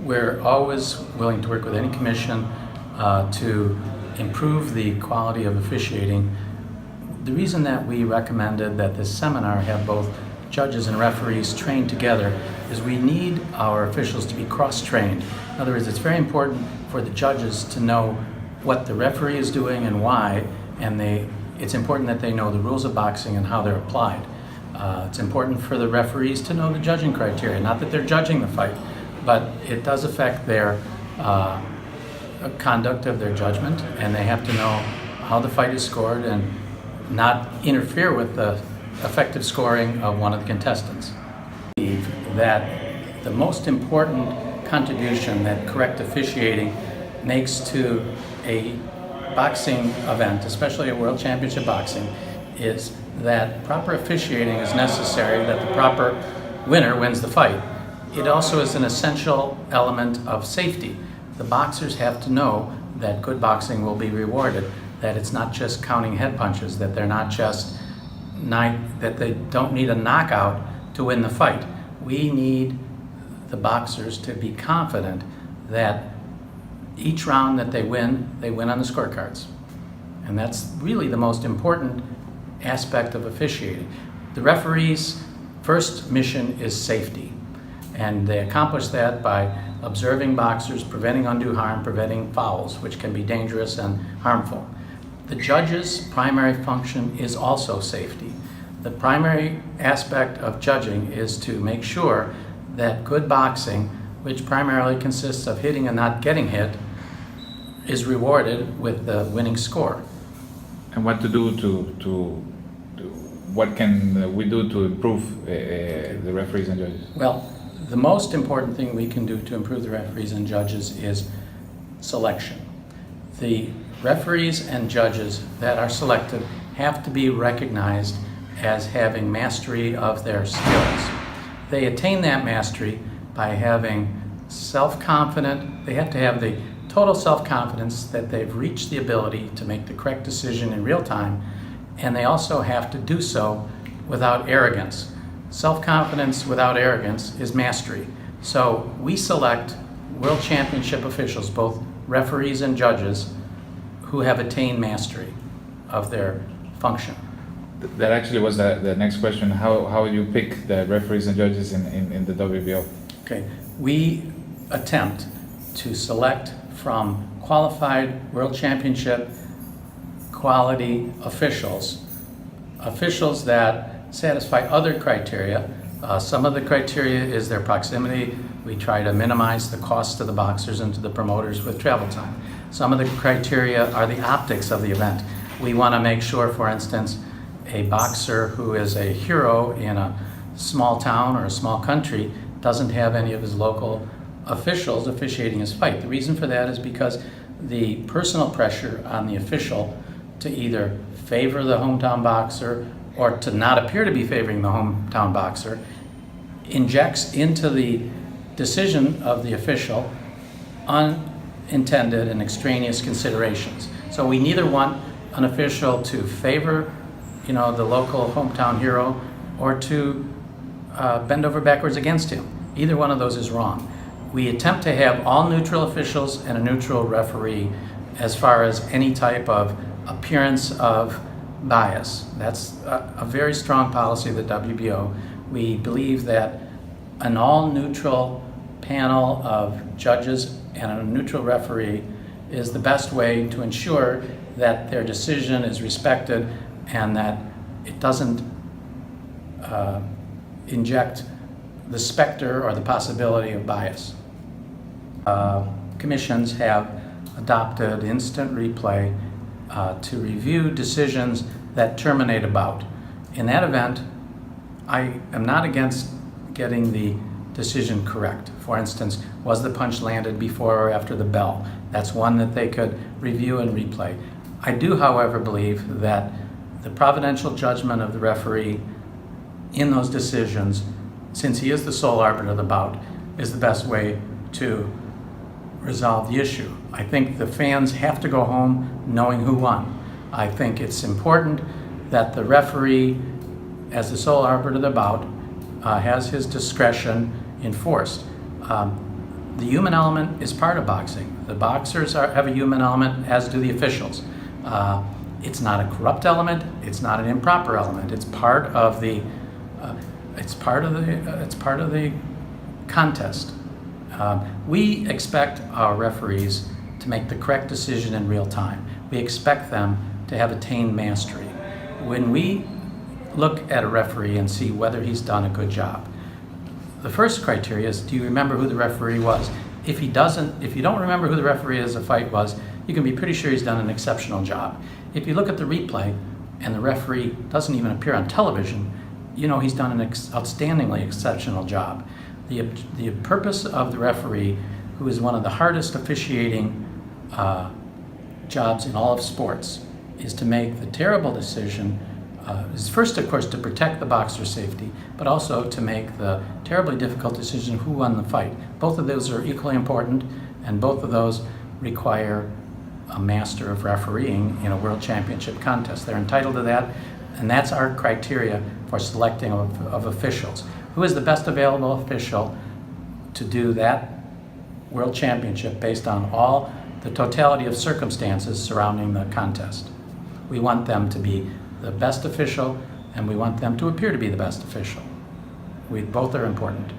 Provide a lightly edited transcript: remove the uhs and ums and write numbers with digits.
we're always willing to work with any commission to improve the quality of officiating. The reason that we recommended that this seminar have both judges and referees trained together is we need our officials to be cross-trained. In other words, it's very important for the judges to know what the referee is doing and why, and it's important that they know the rules of boxing and how they're applied. It's important for the referees to know the judging criteria, not that they're judging the fight, but it does affect their conduct of their judgment, and they have to know how the fight is scored and not interfere with the effective scoring of one of the contestants. I believe that the most important contribution that correct officiating makes to a boxing event, especially a world championship boxing, is that proper officiating is necessary, that the proper winner wins the fight. It also is an essential element of safety. The boxers have to know that good boxing will be rewarded, that it's not just counting head punches, that they're not just that they don't need a knockout to win the fight. We need the boxers to be confident that each round that they win on the scorecards. And that's really the most important aspect of officiating. The referee's first mission is safety, and they accomplish that by observing boxers, preventing undue harm, preventing fouls, which can be dangerous and harmful. The judge's primary function is also safety. The primary aspect of judging is to make sure that good boxing, which primarily consists of hitting and not getting hit, is rewarded with the winning score. And what to do what can we do to improve the referees and judges? Well, the most important thing we can do to improve the referees and judges is selection. The referees and judges that are selected have to be recognized as having mastery of their skills. They attain that mastery by having they have to have the total self-confidence that they've reached the ability to make the correct decision in real time, and they also have to do so without arrogance. Self-confidence without arrogance is mastery. So we select world championship officials, both referees and judges, who have attained mastery of their function. That actually was the next question. How you pick the referees and judges in the WBO? Okay, we attempt to select from qualified world championship quality officials that satisfy other criteria. Some of the criteria is their proximity. We try to minimize the cost to the boxers and to the promoters with travel time. Some of the criteria are the optics of the event. We want to make sure, for instance, a boxer who is a hero in a small town or a small country doesn't have any of his local officials officiating his fight. The reason for that is because the personal pressure on the official to either favor the hometown boxer or to not appear to be favoring the hometown boxer injects into the decision of the official unintended and extraneous considerations. So we neither want an official to favor, the local hometown hero or to bend over backwards against him. Either one of those is wrong. We attempt to have all neutral officials and a neutral referee as far as any type of appearance of bias. That's a very strong policy of the WBO. We believe that an all-neutral panel of judges and a neutral referee is the best way to ensure that their decision is respected and that it doesn't inject the specter or the possibility of bias. Commissions have adopted instant replay to review decisions that terminate a bout. In that event, I am not against getting the decision correct. For instance, was the punch landed before or after the bell? That's one that they could review and replay. I do, however, believe that the providential judgment of the referee in those decisions, since he is the sole arbiter of the bout, is the best way to resolve the issue. I think the fans have to go home knowing who won. I think it's important that the referee, as the sole arbiter of the bout, has his discretion enforced. the human element is part of boxing. The boxers have a human element, as do the officials. It's not a corrupt element. It's not an improper element. It's part of the. It's part of the contest. We expect our referees to make the correct decision in real time. We expect them to have attained mastery. When we look at a referee and see whether he's done a good job, the first criteria is, do you remember who the referee was? If you don't remember who the referee is, a fight was, you can be pretty sure he's done an exceptional job. If you look at the replay and the referee doesn't even appear on television, you know he's done an outstandingly exceptional job. The purpose of the referee, who is one of the hardest officiating jobs in all of sports, is to make the terrible decision, is first, of course, to protect the boxer's safety, but also to make the terribly difficult decision who won the fight. Both of those are equally important, and both of those require a master of refereeing in a world championship contest. They're entitled to that, and that's our criteria for selecting of officials. Who is the best available official to do that world championship based on all the totality of circumstances surrounding the contest? We want them to be the best official, and we want them to appear to be the best official. Both are important.